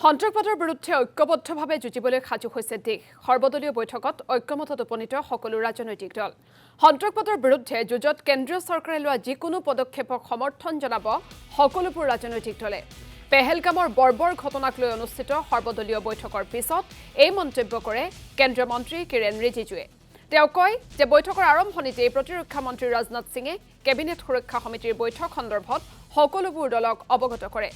সন্ত্ৰাসবাদৰ বিৰুদ্ধে ঐক্যবদ্ধভাৱে যুঁজিবলৈ সাজু হৈছে দেশ। সৰ্বদলীয় বৈঠকত ঐক্যমতত উপনীত সকলো ৰাজনৈতিক দল। সন্ত্ৰাসবাদৰ বিৰুদ্ধে যুঁজত কেন্দ্ৰীয় চৰকাৰে লোৱা যিকোনো পদক্ষেপক সমৰ্থন জনাব সকলোবোৰ ৰাজনৈতিক দলে। পেহেলগামৰ বৰ্বৰ ঘটনাক লৈ অনুষ্ঠিত সৰ্বদলীয় বৈঠকৰ পিছত এই মন্তব্য কৰে কেন্দ্ৰীয় মন্ত্ৰী কিৰেণ ৰিজিজুৱে। তেওঁ কয় যে বৈঠকৰ আৰম্ভণিতেই প্ৰতিৰক্ষা মন্ত্ৰী ৰাজনাথ সিঙে কেবিনেট সুৰক্ষা সমিতিৰ বৈঠক সন্দৰ্ভত সকলোবোৰ দলক অৱগত কৰে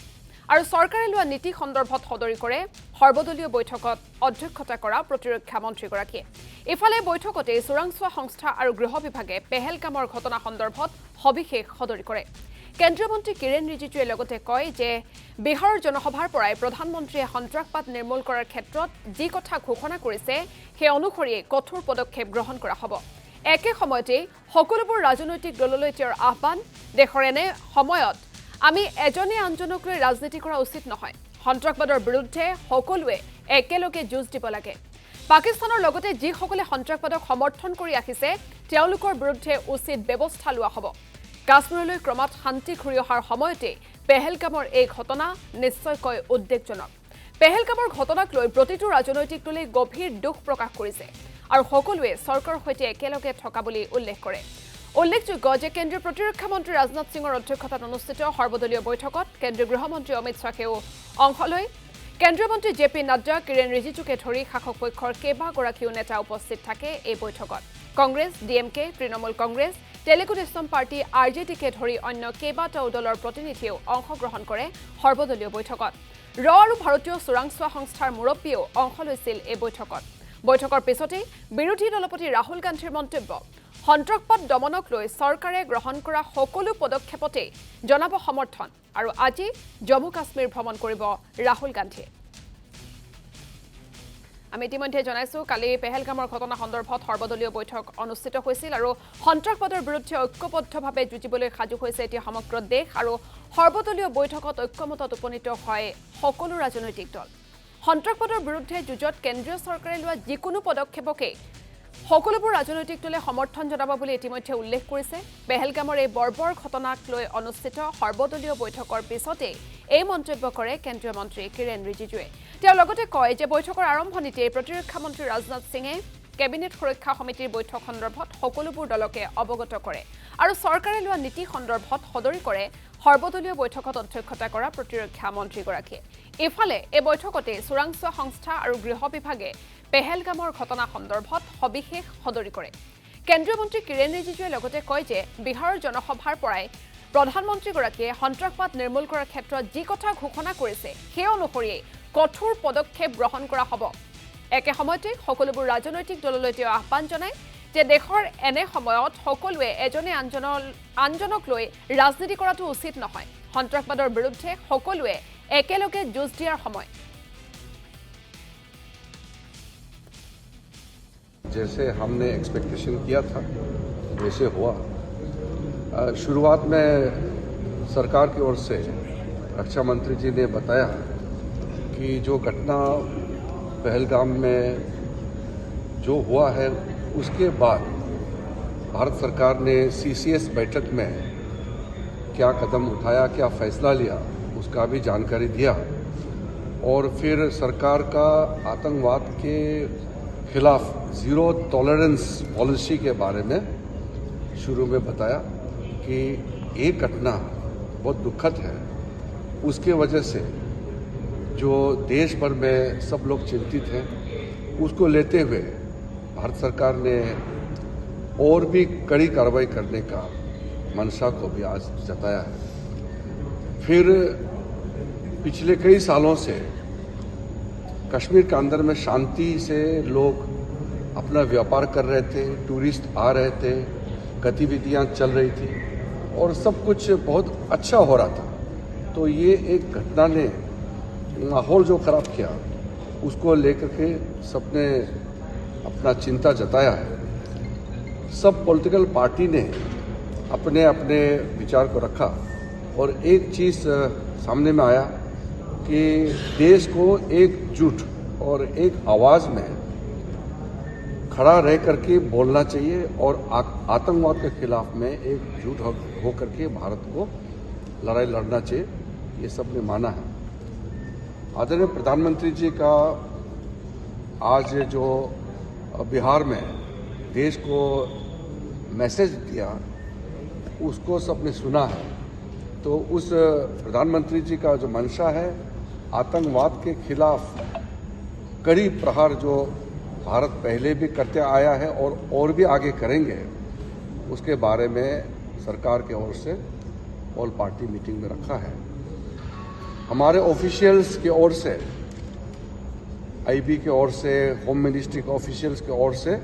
আৰু চৰকাৰে লোৱা নীতি সন্দৰ্ভত সদৰি কৰে সৰ্বদলীয় বৈঠকত অধ্যক্ষতা কৰা প্ৰতিৰক্ষা মন্ত্ৰীগৰাকীয়ে। ইফালে বৈঠকতে চোৰাংচোৱা সংস্থা আৰু গৃহ বিভাগে পেহেলগামৰ ঘটনা সন্দৰ্ভত সবিশেষ সদৰি কৰে। কেন্দ্ৰীয় মন্ত্ৰী কিৰেণ ৰিজিজুৱে লগতে কয় যে বিহাৰৰ জনসভাৰ পৰাই প্ৰধানমন্ত্ৰীয়ে সন্ত্ৰাসবাদ নিৰ্মূল কৰাৰ ক্ষেত্ৰত যি কথা ঘোষণা কৰিছে সেই অনুসৰিয়ে কঠোৰ পদক্ষেপ গ্ৰহণ কৰা হ'ব। একে সময়তে সকলোবোৰ ৰাজনৈতিক দললৈ তেওঁৰ আহ্বান, দেশৰ এনে সময়ত আমি এজনে আনজনক লৈ ৰাজনীতি কৰা উচিত নহয়। সন্ত্ৰাসবাদৰ বিৰুদ্ধে সকলোৱে একেলগে যুঁজ দিব লাগে। পাকিস্তানৰ লগতে যিসকলে সন্ত্ৰাসবাদক সমৰ্থন কৰি আহিছে তেওঁলোকৰ বিৰুদ্ধে উচিত ব্যৱস্থা লোৱা হ'ব। কাশ্মীৰলৈ ক্ৰমাৎ শান্তি ঘূৰি অহাৰ সময়তে পেহেলগামৰ এই ঘটনা নিশ্চয়কৈ উদ্বেগজনক। পেহেলগামৰ ঘটনাক লৈ প্ৰতিটো ৰাজনৈতিক দলে গভীৰ দুখ প্ৰকাশ কৰিছে আৰু সকলোৱে চৰকাৰৰ সৈতে একেলগে থকা বুলি উল্লেখ কৰে। উল্লেখযোগ্য যে কেন্দ্ৰীয় প্ৰতিৰক্ষা মন্ত্ৰী ৰাজনাথ সিঙৰ অধ্যক্ষতাত অনুষ্ঠিত সৰ্বদলীয় বৈঠকত কেন্দ্ৰীয় গৃহমন্ত্ৰী অমিত শ্বাহেও অংশ লয়। কেন্দ্ৰীয় মন্ত্ৰী জে পি নাড্ডা, কিৰেণ ৰিজিজুকে ধৰি শাসক পক্ষৰ কেইবাগৰাকীও নেতা উপস্থিত থাকে এই বৈঠকত। কংগ্ৰেছ, ডিএমকে, তৃণমূল কংগ্ৰেছ, তেলেগু দেশম পাৰ্টি, আৰজেডিকে ধৰি অন্য কেইবাটাও দলৰ প্ৰতিনিধিয়েও অংশগ্ৰহণ কৰে সৰ্বদলীয় বৈঠকত। আৰু ভাৰতীয় চোৰাংচোৱা সংস্থাৰ মুৰব্বীয়েও অংশ লৈছিল এই বৈঠকত। বৈঠকৰ পিছতেই বিৰোধী দলপতি ৰাহুল গান্ধীৰ মন্তব্য, সন্ত্ৰাসবাদ দমনক লৈ চৰকাৰে গ্ৰহণ কৰা সকলো পদক্ষেপতে জনাব সমৰ্থন আৰু আজি জম্মু কাশ্মীৰ ভ্ৰমণ কৰিব ৰাহুল গান্ধীয়ে। আমি ইতিমধ্যে জনাইছো কালি পেহেলগামৰ ঘটনা সন্দৰ্ভত সৰ্বদলীয় বৈঠক অনুষ্ঠিত হৈছিল আৰু সন্ত্ৰাসবাদৰ বিৰুদ্ধে ঐক্যবদ্ধভাৱে যুঁজিবলৈ সাজু হৈছে এতিয়া সমগ্ৰ দেশ আৰু সৰ্বদলীয় বৈঠকত ঐক্যমতত উপনীত হয় সকলো ৰাজনৈতিক দল। সন্ত্ৰাসবাদৰ বিৰুদ্ধে যুঁজত কেন্দ্ৰীয় চৰকাৰে লোৱা যিকোনো পদক্ষেপকে সকলোবোৰ ৰাজনৈতিক দলে সমৰ্থন জনাব বুলি ইতিমধ্যে উল্লেখ কৰিছে। পেহেলগামৰ এই বৰ্বৰ ঘটনাক লৈ অনুষ্ঠিত সৰ্বদলীয় বৈঠকৰ পিছতে এই মন্তব্য কৰে কেন্দ্ৰীয় মন্ত্ৰী কিৰেণ ৰিজিজুৱে। তেওঁ লগতে কয় যে বৈঠকৰ আৰম্ভণিতে প্ৰতিৰক্ষা মন্ত্ৰী ৰাজনাথ সিঙে কেবিনেট সুৰক্ষা সমিতিৰ বৈঠক সন্দৰ্ভত সকলোবোৰ দলকে অৱগত কৰে আৰু চৰকাৰে লোৱা নীতি সন্দৰ্ভত সদৰি কৰে সৰ্বদলীয় বৈঠকত অধ্যক্ষতা কৰা প্ৰতিৰক্ষা মন্ত্ৰীগৰাকীয়ে। ইফালে এই বৈঠকতে চোৰাংচোৱা সংস্থা আৰু গৃহ বিভাগে পেহেলগামৰ ঘটনা সন্দৰ্ভত সবিশেষ সদৰি কৰে। কেন্দ্ৰীয় মন্ত্ৰী কিৰেণ ৰিজিজুৱে লগতে কয় যে বিহাৰৰ জনসভাৰ পৰাই প্ৰধানমন্ত্ৰীগৰাকীয়ে সন্ত্ৰাসবাদ নিৰ্মূল কৰাৰ ক্ষেত্ৰত যি কথা ঘোষণা কৰিছে সেই অনুসৰিয়ে কঠোৰ পদক্ষেপ গ্ৰহণ কৰা হ'ব। একে সময়তে সকলোবোৰ ৰাজনৈতিক দললৈ তেওঁ আহ্বান জনায় যে দেশৰ এনে সময়ত সকলোৱে এজনে আনজনক লৈ ৰাজনীতি কৰাটো উচিত নহয়। সন্ত্ৰাসবাদৰ বিৰুদ্ধে সকলোৱে একেলগে যুঁজ দিয়াৰ সময়। जैसे हमने एक्सपेक्टेशन किया था वैसे हुआ। शुरुआत में सरकार की ओर से रक्षा मंत्री जी ने बताया कि जो घटना पहलगाम में जो हुआ है उसके बाद भारत सरकार ने सीसीएस बैठक में क्या कदम उठाया, क्या फैसला लिया, उसका भी जानकारी दिया और फिर सरकार का आतंकवाद के खिलाफ ज़ीरो टॉलरेंस पॉलिसी के बारे में शुरू में बताया कि ये घटना बहुत दुखद है। उसके वजह से जो देश भर में सब लोग चिंतित हैं, उसको लेते हुए भारत सरकार ने और भी कड़ी कार्रवाई करने का मंशा को भी आज जताया है। फिर पिछले कई सालों से कश्मीर के अंदर में शांति से लोग अपना व्यापार कर रहे थे, टूरिस्ट आ रहे थे, गतिविधियां चल रही थी और सब कुछ बहुत अच्छा हो रहा था। तो ये एक घटना ने माहौल जो ख़राब किया उसको लेकर के सबने अपना चिंता जताया है। सब पॉलिटिकल पार्टी ने अपने अपने विचार को रखा और एक चीज़ सामने में आया कि देश को एकजुट और एक आवाज़ में खड़ा रह करके बोलना चाहिए और आतंकवाद के खिलाफ में एकजुट होकर के भारत को लड़ाई लड़ना चाहिए, ये सब ने माना है। आदरणीय प्रधानमंत्री जी का आज जो बिहार में देश को मैसेज दिया उसको सबने सुना है। तो उस प्रधानमंत्री जी का जो मंशा है आतंकवाद के खिलाफ कड़ी प्रहार जो भारत पहले भी करते आया है और भी आगे करेंगे, उसके बारे में सरकार की ओर से ऑल पार्टी मीटिंग में रखा है। हमारे ऑफिशियल्स की ओर से, आईबी की ओर से, होम मिनिस्ट्री के ऑफिशियल्स की ओर से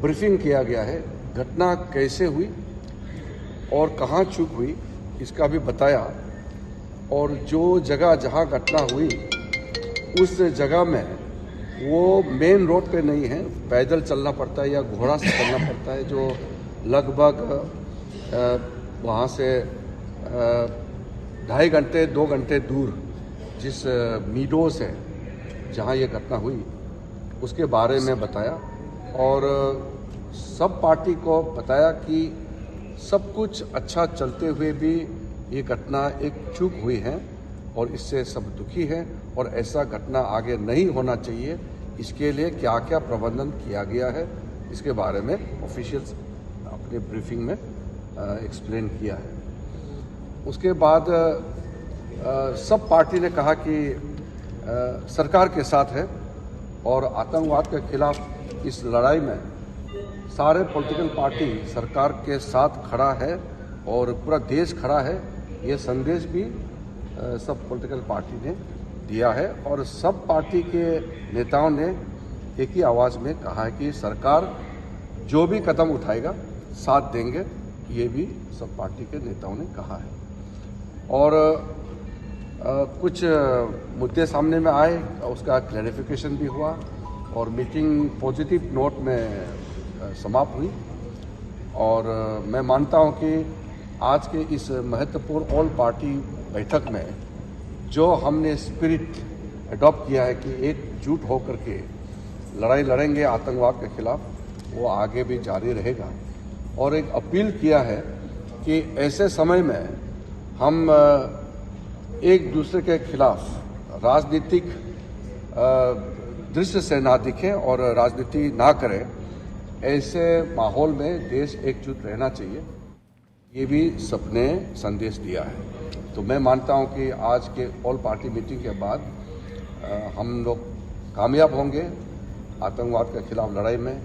ब्रीफिंग किया गया है। घटना कैसे हुई और कहाँ चूक हुई इसका भी बताया, और जो जगह जहाँ घटना हुई उस जगह में वो मेन रोड पे नहीं है, पैदल चलना पड़ता है या घोड़ा से चलना पड़ता है, जो लगभग वहाँ से 2.5 घंटे 2 घंटे दूर जिस मीडोस है जहाँ ये घटना हुई उसके बारे में बताया। और सब पार्टी को बताया कि सब कुछ अच्छा चलते हुए भी ये घटना एक चूक हुई है और इससे सब दुखी हैं और ऐसा घटना आगे नहीं होना चाहिए। इसके लिए क्या क्या प्रबंधन किया गया है इसके बारे में ऑफिशियल्स अपने ब्रीफिंग में एक्सप्लेन किया है। उसके बाद सब पार्टी ने कहा कि सरकार के साथ है और आतंकवाद के खिलाफ इस लड़ाई में सारे पॉलिटिकल पार्टी सरकार के साथ खड़ा है और पूरा देश खड़ा है। ये संदेश भी सब पॉलिटिकल पार्टी ने दिया है और सब पार्टी के नेताओं ने एक ही आवाज़ में कहा है कि सरकार जो भी कदम उठाएगा साथ देंगे। ये भी सब पार्टी के नेताओं ने कहा है। और कुछ मुद्दे सामने में आए, उसका क्लैरिफिकेशन भी हुआ और मीटिंग पॉजिटिव नोट में समाप्त हुई। और मैं मानता हूं कि आज के इस महत्वपूर्ण ऑल पार्टी बैठक में जो हमने स्पिरिट अडॉप्ट किया है कि एकजुट होकर के लड़ाई लड़ेंगे आतंकवाद के खिलाफ, वो आगे भी जारी रहेगा। और एक अपील किया है कि ऐसे समय में हम एक दूसरे के खिलाफ राजनीतिक दृश्य से ना दिखें और राजनीति ना करें। ऐसे माहौल में देश एकजुट रहना चाहिए, ये भी सबने संदेश दिया है। तो मैं मानता हूं कि आज के ऑल पार्टी मीटिंग के बाद हम लोग कामयाब होंगे आतंकवाद के खिलाफ लड़ाई में।